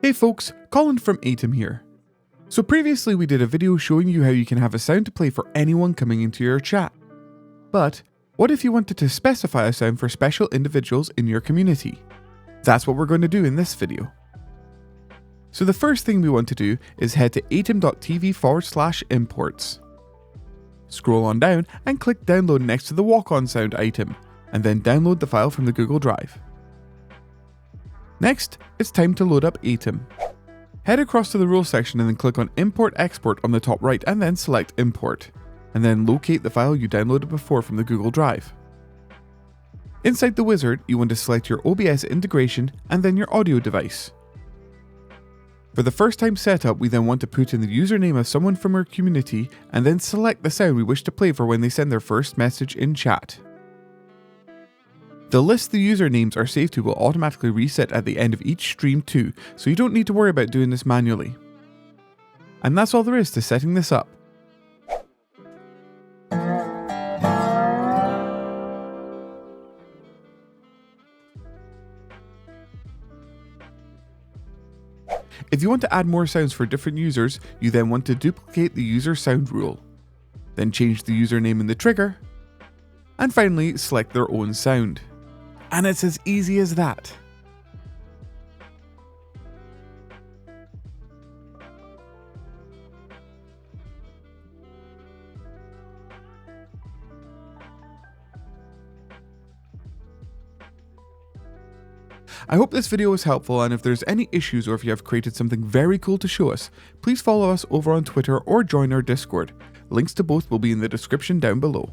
Hey folks, Colin from Aitum here. So previously we did a video showing you how you can have a sound to play for anyone coming into your chat. But what if you wanted to specify a sound for special individuals in your community? That's what we're going to do in this video. So the first thing we want to do is head to aitum.tv/imports. Scroll on down and click download next to the walk-on sound item, and then download the file from the Google Drive. Next, it's time to load up Aitum. Head across to the rules section and then click on Import Export on the top right and then select Import, and then locate the file you downloaded before from the Google Drive. Inside the wizard, you want to select your OBS integration and then your audio device. For the first time setup, we then want to put in the username of someone from our community and then select the sound we wish to play for when they send their first message in chat. The list the usernames are saved to will automatically reset at the end of each stream too, so you don't need to worry about doing this manually. And that's all there is to setting this up. If you want to add more sounds for different users, you then want to duplicate the user sound rule. Then change the username in the trigger, and finally select their own sound. And it's as easy as that. I hope this video was helpful, and if there's any issues or if you have created something very cool to show us, please follow us over on Twitter or join our Discord. Links to both will be in the description down below.